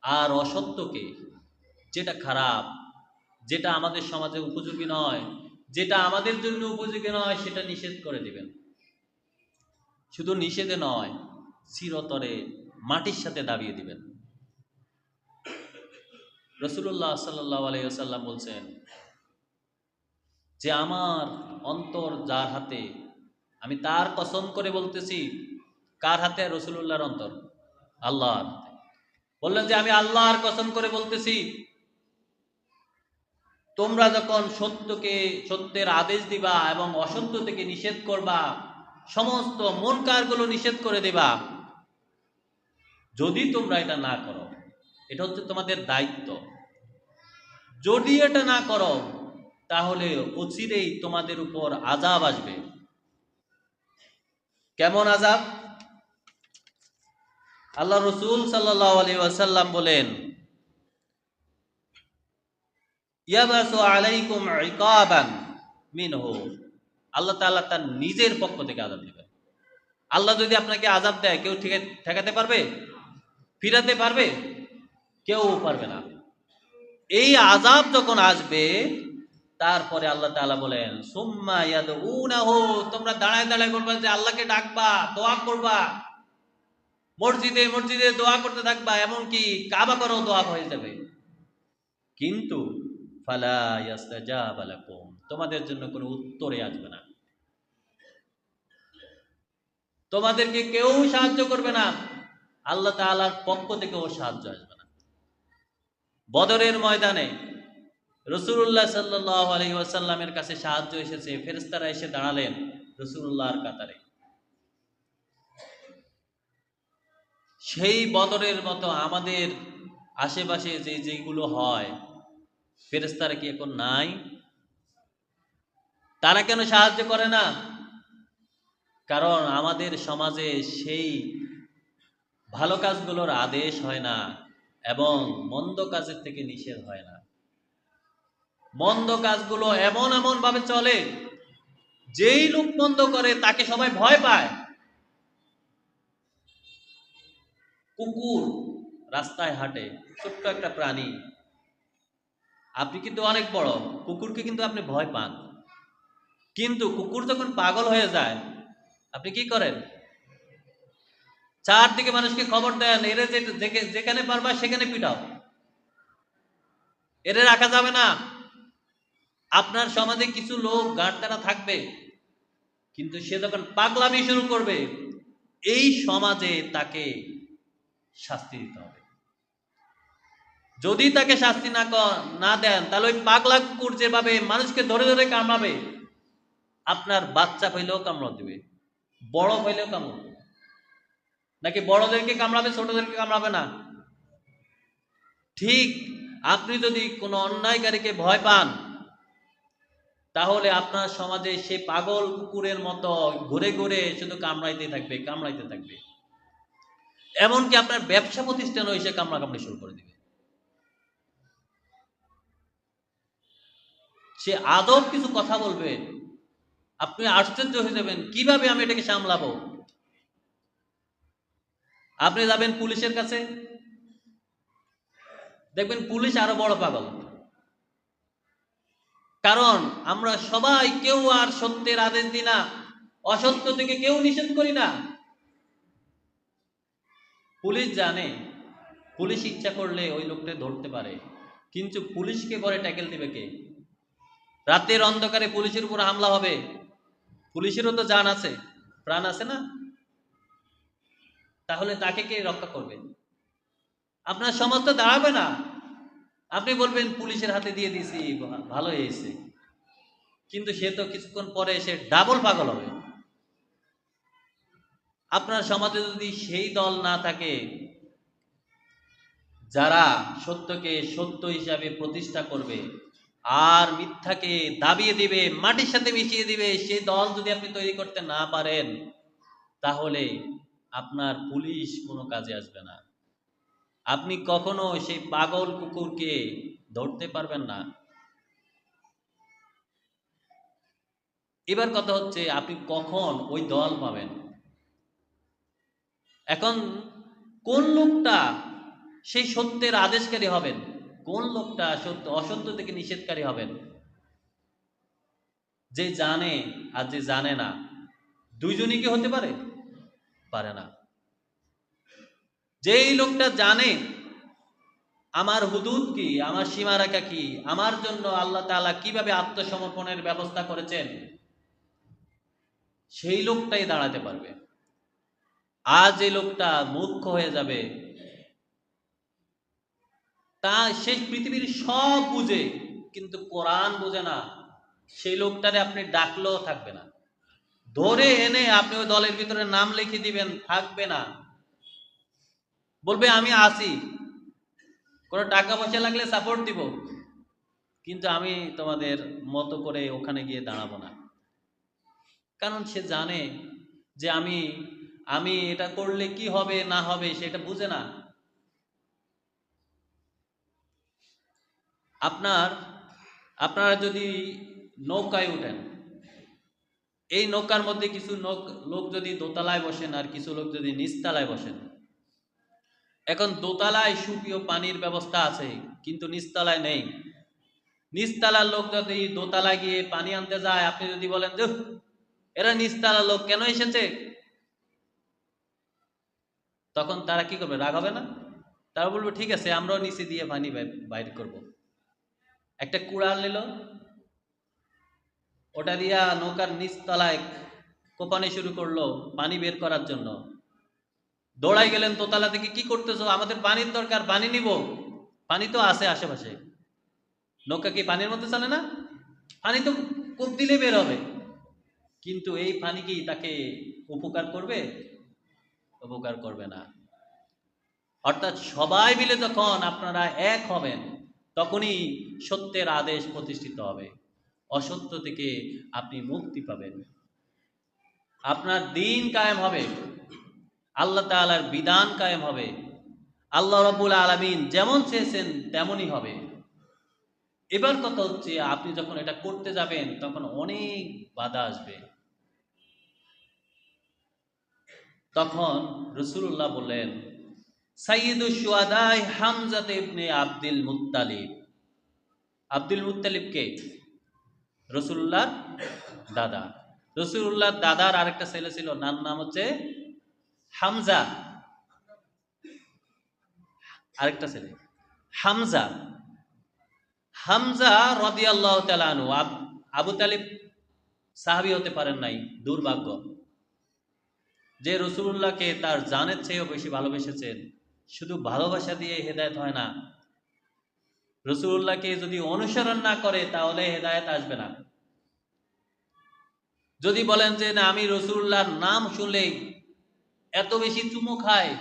আর অসত্যকে, যেটা খারাপ, যেটা আমাদের সমাজে উপযোগী নয়, যেটা আমাদের জন্য উপযোগী নয়, সেটা নিষেধ করে দিবেন। শুধু নিষেধে নয়, চিরতরে মাটির সাথে দাবিয়ে দিবেন। রাসূলুল্লাহ সাল্লাল্লাহু আলাইহি ওয়াসাল্লাম বলছেন যে আমার অন্তর যার হাতে, আমি তার কসম করে বলতেছি। কার হাতে? রাসূলুল্লাহর অন্তর আল্লাহর হাতে। বললেন যে আমি আল্লাহর কসম করে বলতেছি, তোমরা যখন সত্যের আদেশ দিবা এবং অসত্য থেকে নিষেধ করবা, সমস্ত মুনকারগুলো নিষেধ করে দিবা, যদি তোমরা এটা না করো, এটা হচ্ছে তোমাদের দায়িত্ব, যদি এটা না করো তাহলে অচিরেই তোমাদের উপর আযাব আসবে। কেমন আযাব? আল্লাহ রাসূল সাল্লাল্লাহু আলাইহি ওয়াসাল্লাম বলেন, ইয়াবাসু আলাইকুম ইকাবান মিনহু, আল্লাহ তাআলা তার নিজের পক্ষ থেকে আযাব দিবেন। আল্লাহ যদি আপনাকে আযাব দেয়, কেউ ঠেকাতে পারবে? ফিরাতে পারবে? কেউ পারবে না। এই আযাব যখন আসবে, তারপরে আল্লাহ তাআলা বলেন সুম্মা ইয়াদউনাহু, তোমরা দাঁড়ায় দাঁড়ায় বলবা যে আল্লাহকে ডাকবা, দোয়া করবা, মসজিদে মসজিদে দোয়া করতে থাকবা, এমনকি কাবা করেও দোয়া হয়ে যাবে, কিন্তু ফালা ইয়াস্তাজাবা লাকুম, তোমাদের জন্য কোনো উত্তরে আসবে না, তোমাদেরকে কেউ সাহায্য করবে না, আল্লাহ তাআলার পক্ষ থেকেও সাহায্য আসবে না। বদরের ময়দানে রাসূলুল্লাহ সাল্লাল্লাহু আলাইহি ওয়াসাল্লামের কাছে সাহায্য এসেছে, ফেরেশতারা এসে দাঁড়ালেন রাসূলুল্লাহর কাতারে। সেই বদরের মতো আমাদের আশেপাশে যেগুলো হয়, ফেরেশতারা কি এখন নাই? তারা কেন সাহায্য করে না? কারণ আমাদের সমাজে সেই ভালো কাজগুলোর আদেশ হয় না এবং মন্দ কাজের থেকে নিষেধ হয় না। মন্দ কাজগুলো এমন এমন ভাবে চলে, যেই লোক মন্দ করে তাকে সবাই ভয় পায়। কুকুর রাস্তায় হাঁটে, ছোট্ট একটা প্রাণী, আপনি কিন্তু অনেক বড়, কুকুরকে কিন্তু আপনি ভয় পান, কিন্তু কুকুর যখন পাগল হয়ে যায় আপনি কি করেন? চারদিকে মানুষকে খবর দেন, এরে যেখানে পারবা সেখানে পিটাও, এরে রাখা যাবে না। আপনার সমাজে কিছু লোক গাঁটতারা থাকবে, কিন্তু সে যখন পাগলামি শুরু করবে, এই সমাজে তাকে শাস্তি দিতে হবে। যদি তাকে শাস্তি না দেন, তাহলে ওই পাগলা কুকুর যেভাবে মানুষকে ধরে ধরে কামড়াবে, আপনার বাচ্চা হইলেও কামড় দিবে, বড় হইলেও কামড় দিবে। নাকি বড়দেরকে কামড়াবে, ছোটদেরকে কামড়াবে না? ঠিক আপনি যদি কোনো অন্যায়কারীকে ভয় পান, তাহলে আপনার সমাজে সে পাগল কুকুরের মতো ঘুরে ঘুরে শুধু কামড়াইতে থাকবে, কামড়াইতে থাকবে। এমনকি আপনার ব্যবসা প্রতিষ্ঠানও এসে কামড়াকামড়ি শুরু করে দিবে। সে আদব কিছু কথা বলবে, আপনি আশ্চর্য হয়ে যাবেন, কিভাবে আমি এটাকে সামলাবো। আপনি যাবেন পুলিশের কাছে, দেখবেন পুলিশ আরো বড় পাগল। কারণ আমরা সবাই কেউ আর সত্যের আদেশ দিই না, অসত্য থেকে কেউ নিষেধ করি না। পুলিশ জানে পুলিশ ইচ্ছা করলে ওই লোকটা ধরতে পারে, কিন্তু পুলিশকে পরে ট্যাকেল দিবে কে? রাতের অন্ধকারে পুলিশের উপর হামলা হবে, পুলিশেরও তো জান আছে, প্রাণ আছে না? তাহলে তাকে কে রক্ষা করবে? আপনার সমাজ তো দাঁড়াবে না। আপনি বলবেন পুলিশের হাতে দিয়ে দিয়েছি, ভালো হয়েছে, কিন্তু সে তো কিছুক্ষণ পরে এসে ডাবল পাগল হবে। আপনার সমাজে যদি সেই দল না থাকে যারা সত্যকে সত্য হিসাবে প্রতিষ্ঠা করবে আর মিথ্যাকে দাবিয়ে দিবে, মাটির সাথে মিশিয়ে দিবে, সেই দল যদি আপনি তৈরি করতে না পারেন, তাহলে আপনার পুলিশ কোনো কাজে আসবে না। আপনি কখনো সেই পাগল কুকুরকে ধরতে পারবেন না। এবার কথা হচ্ছে, আপনি কখন ওই দল পাবেন? এখন কোন লোকটা সেই সত্যের আদেশকারী হবেন, কোন লোকটা সত্য অসত্য থেকে নিষেধকারী হবেন? যে জানে আর যে জানে না, দুইজনই কি হতে পারে? পারে না। যেই লোকটা জানে আমার হুদুদ কি, আমার সীমারেখা কি, আমার জন্য আল্লাহ তাআলা কিভাবে আত্মসমর্পণের ব্যবস্থা করেছেন, সেই লোকটাই দাঁড়াতে পারবে। আর যে লোকটা মূর্খ হয়ে যাবে, তা সেই পৃথিবীর সব বুঝে কিন্তু কোরআন বোঝে না, সেই লোকটারে আপনি ডাকলেও থাকবে না। ধরে এনে আপনি ওই দলের ভিতরে নাম লিখে দিবেন, থাকবে না। বলবে আমি আছি, কোনো টাকা পয়সা লাগলে সাপোর্ট দিব, কিন্তু আমি তোমাদের মতো করে ওখানে গিয়ে দাঁড়াবো না। কারণ সে জানে যে আমি আমি এটা করলে কি হবে না হবে সেটা বুঝে না। আপনারা যদি নৌকায় উঠেন, এই নৌকার মধ্যে কিছু লোক যদি দোতলায় বসেন আর কিছু লোক যদি নিচতলায় বসেন, এখন দোতলায় সুপেয় পানির ব্যবস্থা আছে, কিন্তু নিচতলায় নেই। নিচতলার লোক যদি দোতলায় গিয়ে পানি আনতে যায়, আপনি যদি বলেন যে এরা নিচতলার লোক কেন এসেছে, তখন তারা কি করবে? রাগ হবে না? তারা বলবে ঠিক আছে, আমরাও নিচে দিয়ে পানি বাইর করব। একটা কুড়াল নিল, ওটা দিয়া নৌকার নিচতলায় কোপানি শুরু করলো পানি বের করার জন্য। দৌড়াই গেলেন দোতলা থেকে, কি করতেছো? আমাদের পানির দরকার, পানি নিব। পানি তো আছে আশেপাশে, নৌকা কি পানির মধ্যে চলে না? পানি তো কূপ দিলে বের হবে, কিন্তু এই পানি কি তাকে উপকার করবে? উপকার করবে না। অর্থাৎ সবাই মিলে যখন আপনারা এক হবেন, তখনই সত্যের আদেশ প্রতিষ্ঠিত হবে, অসত্য থেকে আপনি মুক্তি পাবেন, আপনার দিন কায়েম হবে, আল্লাহ তাআলার বিধান কায়েম হবে, আল্লাহ রাব্বুল আলামিন যেমন চেয়েছেন তেমনই হবে। এবার কথা হচ্ছে, আপনি যখন এটা করতে যাবেন তখন অনেক বাধা আসবে। তখন রাসূলুল্লাহ বললেন, সাইয়্যিদুশ শুহাদাই হামজা ইবনে আব্দুল মুত্তালিব। আব্দুল মুত্তালিব কে? রাসূলুল্লাহর দাদা। রাসূলুল্লাহর দাদার আরেকটা ছেলে ছিল, নাম হচ্ছে হামজা। আরেকটা ছেলে হামজা। হামজা রাদিয়াল্লাহু তাআলা আনহু, আবু তালিব সাহাবী হতে পারেন নাই, দুর্ভাগ্য। যে রাসূলুল্লাহকে তার জানের চেয়েও বেশি ভালোবেসেছেন। শুধু ভালোবাসা দিয়ে হেদায়েত হয় না, রাসূলুল্লাহকে যদি অনুসরণ না করে তাহলে হেদায়েত আসবে না। যদি বলেন যে না, আমি রাসূলুল্লাহর নাম শুনলেই এত বেশি চুমো খায়,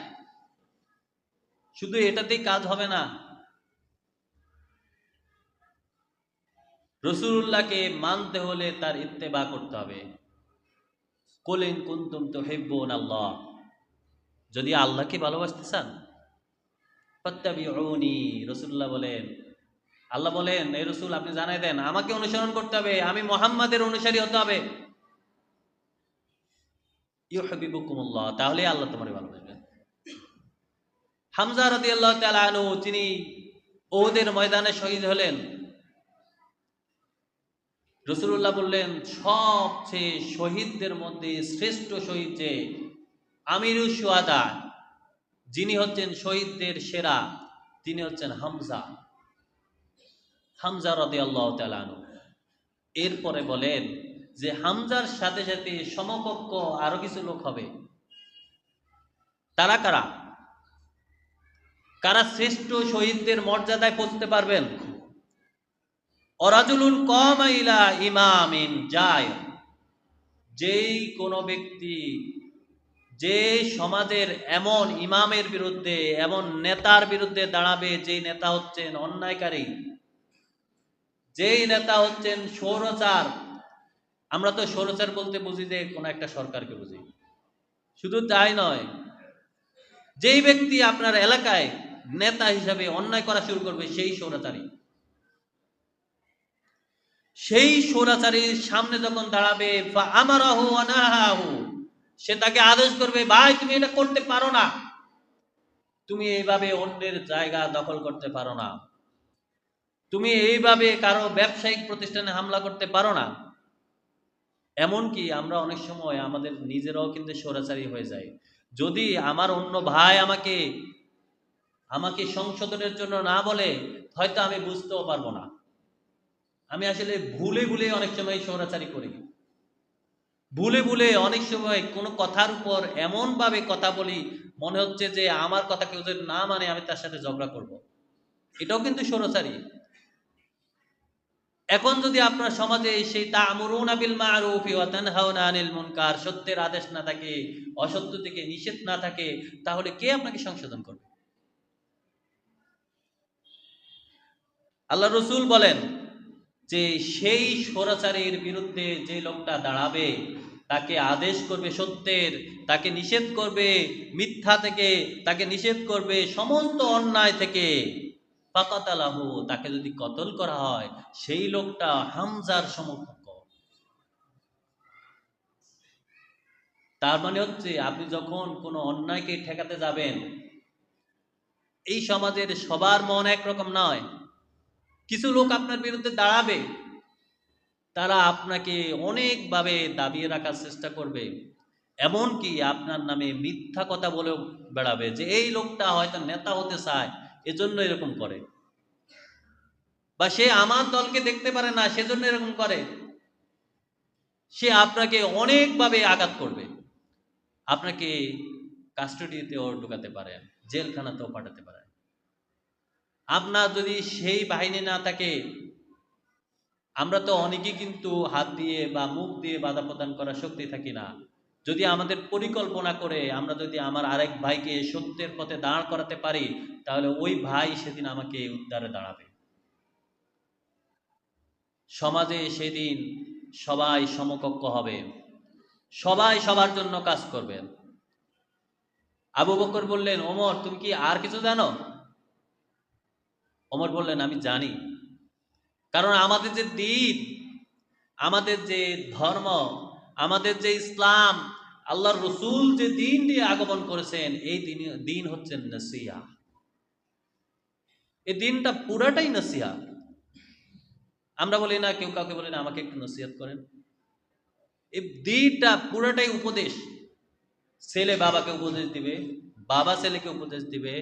শুধু এটাতেই কাজ হবে না, রাসূলুল্লাহকে মানতে হলে তার ইত্তেবা করতে হবে। কুল ইন কুনতুম তুহিব্বুনাল্লাহ, যদি আল্লাহকে ভালোবাসতে চান, ফাত্তাবিউনি, রাসূলুল্লাহ বলেন, আল্লাহ বলেন এই রাসূল আপনি জানাই দেন আমাকে অনুসরণ করতে হবে, আমি মুহাম্মাদের অনুসারী হতে হবে। ইউহিব্বুকুমুল্লাহ, তাহলে আল্লাহ তোমারে ভালোবাসবেন। হামজা রাদিয়াল্লাহু তাআলা আনহু, তিনি উহুদের ময়দানে শহীদ হলেন। রাসূলুল্লাহ বললেন সবচেয়ে শহীদদের মধ্যে শ্রেষ্ঠ শহীদ যে আমিরুশ শুহাদা, যিনি হচ্ছেন শহীদদের সেরা, তিনি হচ্ছেন হামজা, হামজা রাদিয়াল্লাহু তাআলা আনহু। এরপরে বলেন যে হামজার সাথে সাথে সমকক্ষ আরো কিছু লোক হবে। তারা কারা? কারা শ্রেষ্ঠ শহীদদের মর্যাদায় পৌঁছতে পারবেন? অরাজুলুন কমা ইলা ইমামিন যায়, যেই কোনো ব্যক্তি যে সমাজের এমন ইমামের বিরুদ্ধে, এমন নেতার বিরুদ্ধে দাঁড়াবে, যেই নেতা হচ্ছেন অন্যায়কারী, যেই নেতা হচ্ছেন স্বৈরাচার। আমরা তো স্বৈরাচার বলতে বুঝি যে কোনো একটা সরকারকে বুঝি, শুধু তাই নয়, যেই ব্যক্তি আপনার এলাকায় নেতা হিসাবে অন্যায় করা শুরু করবে সেই স্বৈরাচারী। সেই স্বৈরাচারীর সামনে যখন দাঁড়াবে, আমারাহু ওয়া নাহাহু, সে তাকে আদেশ করবে, ভাই তুমি এটা করতে পারো না, তুমি এইভাবে অন্যের জায়গা দখল করতে পারো না, তুমি এইভাবে কারো ব্যবসায়িক প্রতিষ্ঠানে হামলা করতে পারো না। এমনকি আমরা অনেক সময় আমাদের নিজেরাও কিন্তু স্বৈরাচারী হয়ে যাই। যদি আমার অন্য ভাই আমাকে আমাকে সংশোধনের জন্য না বলে, হয়তো আমি বুঝতেও পারবো না। আমি আসলে ভুলে ভুলে অনেক সময় স্বৈরাচারী করি, ভুলে ভুলে অনেক সময় কোনো কথার উপর এমনভাবে কথা বলি, মনে হচ্ছে যে আমার কথা কেউ যদি না মানে আমি তার সাথে ঝগড়া করব। এটাও কিন্তু স্বৈরাচারী। এখন যদি আপনার সমাজে সেই তা'মুরুনা বিল মা'রুফি ওয়া তানহাউনা আনিল মুনকার, সত্যের আদেশ না থাকে, অসত্য থেকে নিষেধ না থাকে, তাহলে কে আপনাকে সংশোধন করবে? আল্লাহ রসুল বলেন যে সেই স্বৈরাচারীর বিরুদ্ধে যে লোকটা দাঁড়াবে, তাকে আদেশ করবে সত্যের, তাকে নিষেধ করবে মিথ্যা থেকে, তাকে নিষেধ করবে সমস্ত অন্যায় থেকে, ফাকাতালাহু, তাকে যদি কতল করা হয়, সেই লোকটা হামজার সমকক্ষ। তার মানে হচ্ছে আপনি যখন কোনো অন্যায়কে ঠেকাতে যাবেন, এই সমাজের সবার মন একরকম নয়, কিছু লোক আপনার বিরুদ্ধে দাঁড়াবে, তারা আপনাকে অনেকভাবে দাবিয়ে রাখার চেষ্টা করবে, এমনকি আপনার নামে মিথ্যা কথা বলেও বেড়াবে যে এই লোকটা হয়তো নেতা হতে চায়, এজন্য এরকম করে, বা সে আমার দলকে দেখতে পারে না সেজন্য এরকম করে। সে আপনাকে অনেকভাবে আঘাত করবে, আপনাকে কাস্টডিতেও ঢুকাতে পারে, জেলখানাতেও পাঠাতে পারে। আপনার যদি সেই বাহিনী না থাকে, আমরা তো অনেকেই কিন্তু হাত দিয়ে বা মুখ দিয়ে বাধা প্রদান করার শক্তি থাকি না। যদি আমাদের পরিকল্পনা করে আমরা যদি আমার আরেক ভাইকে সত্যের পথে দাঁড় করাতে পারি, তাহলে ওই ভাই সেদিন আমাকে উদ্ধারে দাঁড়াবে। সমাজে সেদিন সবাই সমকক্ষ হবে, সবাই সবার জন্য কাজ করবে। আবু বকর বললেন, ওমর তুমি কি আর কিছু জানো? ওমর বললেন, আমি জানি, কারণ আমাদের যে দিন, আমাদের যে ধর্ম, আমাদের যে ইসলাম, আল্লাহর রসুল যে দিন দিয়ে আগমন করেছেন, এই দিন হচ্ছে নসিহা। এই দিনটা পুরাটাই নসিহা। আমরা বলি না, কেউ কাউকে বলি না আমাকে একটু নসিহত করেন, এই দিনটা পুরাটাই উপদেশ। ছেলে বাবাকে উপদেশ দিবে, বাবা ছেলেকে উপদেশ দিবে,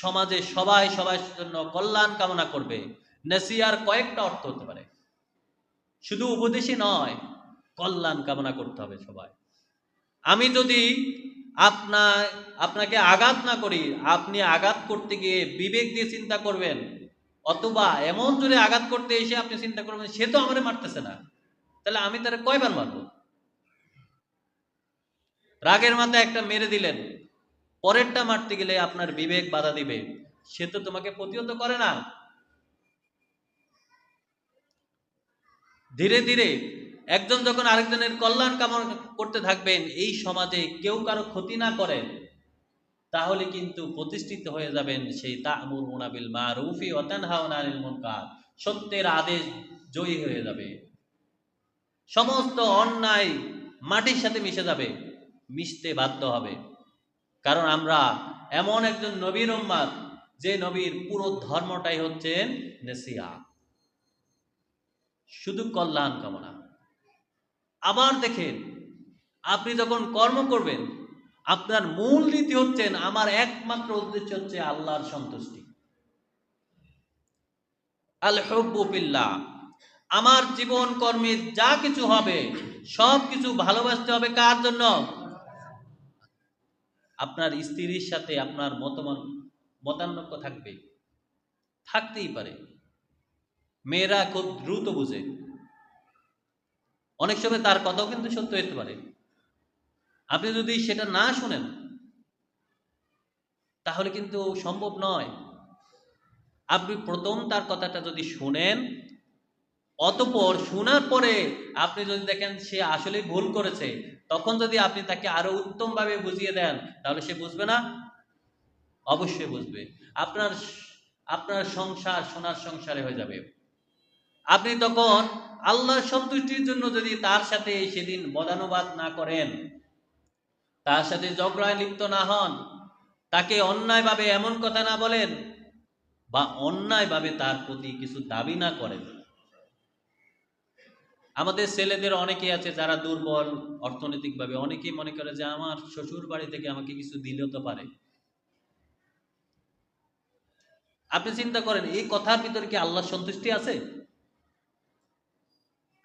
সমাজে সবাই সবার জন্য কল্যাণ কামনা করবে। নসিহার কয়েকটা অর্থ হতে পারে, শুধু উপদেশই নয়, কল্যাণ কামনা করতে হবে সবাই। আমি যদি আপনাকে আঘাত না করি, আপনি আঘাত করতে গিয়ে বিবেক দিয়ে চিন্তা করবেন, অথবা এমন জোরে আঘাত করতে এসে আপনি চিন্তা করবেন সে তো আমারে মারতেছে না, তাহলে আমি তারা কয়বার মারবো? রাগের মাথায় একটা মেরে দিলেন, পরেরটা মারতে গেলে আপনার বিবেক বাধা দিবে, সে তো তোমাকে প্রতিহত করে না। ধীরে ধীরে একজন যখন আরেকজনের কল্যাণ কামনা করতে থাকবেন, এই সমাজে কেউ কারো ক্ষতি না করে, তাহলে কিন্তু প্রতিষ্ঠিত হয়ে যাবেন সেই তা'মুরুনা বিল মারুফি ওয়া তানহাউনা আনিল মুনকার, সত্যের আদেশ জয়ী হয়ে যাবে, সমস্ত অন্যায় মাটির সাথে মিশে যাবে, মিশতে বাধ্য হবে। কারণ আমরা এমন একজন নবীর উম্মত, যে নবীর পুরো ধর্মটাই হচ্ছে নেসিয়া, শুধু কল্যাণ কামনা। আবার দেখেন, আপনি যখন কর্ম করবেন, আপনার মূল নীতি হচ্ছেন, আমার একমাত্র উদ্দেশ্য হচ্ছে আল্লাহর সন্তুষ্টি। আল হুব্বু ফিল্লাহ, আমার জীবন কর্মে যা কিছু হবে সব কিছু ভালোবাসতে হবে কার জন্য? আপনার স্ত্রীর সাথে আপনার মতানৈক্য থাকবে, থাকতেই পারে। মেয়েরা খুব দ্রুত বুঝে, অনেক সময় তার কথাও কিন্তু সত্য হতে পারে। আপনি যদি সেটা না শুনেন, তাহলে কিন্তু সম্ভব নয়। আপনি প্রথম তার কথাটা যদি শুনেন, অতঃপর শোনার পরে আপনি যদি দেখেন সে আসলে ভুল করেছে, তখন যদি আপনি তাকে আরো উত্তমভাবে বুঝিয়ে দেন, তাহলে সে বুঝবে না? অবশ্যই বুঝবে। আপনার আপনার সংসার সোনার সংসারে হয়ে যাবে। আপনি তখন আল্লাহর সন্তুষ্টির জন্য যদি তার সাথে সেদিন বদানুবাদ না করেন, তার সাথে ঝগড়ায় লিপ্ত না হন, তাকে অন্যায়ভাবে এমন কথা না বলেন, বা অন্যায়ভাবে তার প্রতি কিছু দাবি না করেন। আমাদের ছেলেদের অনেকেই আছে যারা দুর্বল অর্থনৈতিকভাবে, অনেকেই মনে করে যে আমার শ্বশুর বাড়ি থেকে আমাকে কিছু দিলেও তো পারে। আপনি চিন্তা করেন, এই কথার ভিতরে কি আল্লাহর সন্তুষ্টি আছে?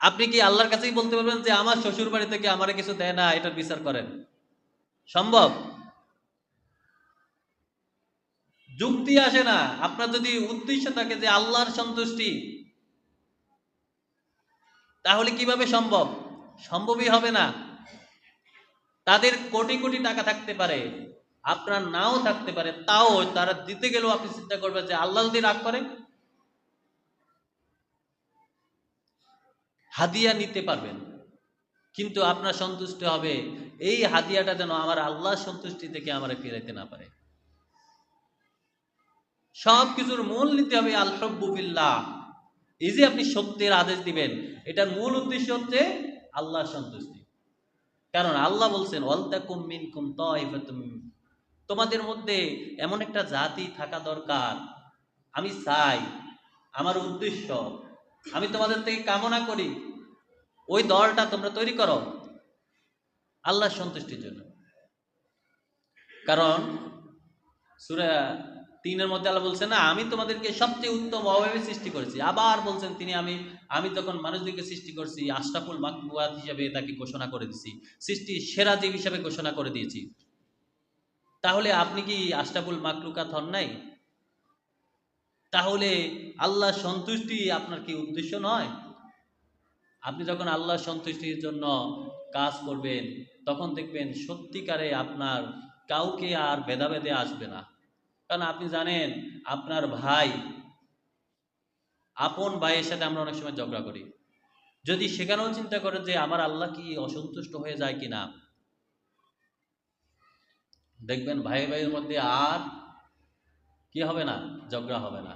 আপনি কি আল্লাহর কাছেই বলতে পারবেন যে আমার শ্বশুর বাড়ি থেকে আমারে কিছু দেয় না, এটার বিচার করেন? সম্ভব? যুক্তি আসে না। আপনার যদি উদ্দেশ্য থাকে যে আল্লাহর সন্তুষ্টি, তাহলে কিভাবে সম্ভব? সম্ভবই হবে না। তাদের কোটি কোটি টাকা থাকতে পারে, আপনার নাও থাকতে পারে, তাও তারা দিতে গেলেও আপনি চিন্তা করবেন যে আল্লাহ যদি রাগ করে। হাদিয়া নিতে পারবেন, কিন্তু আপনার সন্তুষ্ট হবে এই হাদিয়াটা যেন আমার আল্লাহর সন্তুষ্টি থেকে আমারে ফিরাইতে না পারে। সব কিছুর মূল নিতে হবে আল হুব্বু ফিল্লাহ। এই যে আপনি সত্যের আদেশ দিবেন, এটার মূল উদ্দেশ্য হচ্ছে আল্লাহর সন্তুষ্টি। কারণ আল্লাহ বলছেন, ওয়ালতাকুম মিনকুম তাইফাতুম, তোমাদের মধ্যে এমন একটা জাতি থাকা দরকার। আমি চাই, আমার উদ্দেশ্য, আমি তোমাদের থেকে কামনা করি, ওই দলটা তোমরা তৈরি করো আল্লাহর সন্তুষ্টির জন্য। কারণ সূরা ৩-এর মধ্যে আল্লাহ বলছেন না, আমি তোমাদেরকে সবচেয়ে উত্তম অভাবে সৃষ্টি করেছি। আবার বলছেন তিনি, আমি তখন মানুষদেরকে সৃষ্টি করছি আশরাফুল মাখলুকাত হিসেবে, তাকে ঘোষণা করে দিয়েছি, সৃষ্টির সেরা জীব হিসেবে ঘোষণা করে দিয়েছি। তাহলে আপনি কি আশরাফুল মাখলুকাত হন নাই? তাহলে আল্লাহর সন্তুষ্টি আপনার কি উদ্দেশ্য নয়? আপনি যখন আল্লাহর সন্তুষ্টির জন্য কাজ করবেন, তখন দেখবেন সত্যিকারে আপনার কাউকে আর ভেদাভেদে আসবে না। কারণ আপনি জানেন, আপনার ভাই, আপন ভাইয়ের সাথে আমরা অনেক সময় ঝগড়া করি। যদি সেখানেও চিন্তা করেন যে আমার আল্লাহ কি অসন্তুষ্ট হয়ে যায় কিনা, দেখবেন ভাই ভাইয়ের মধ্যে আর কি হবে না? ঝগড়া হবে না।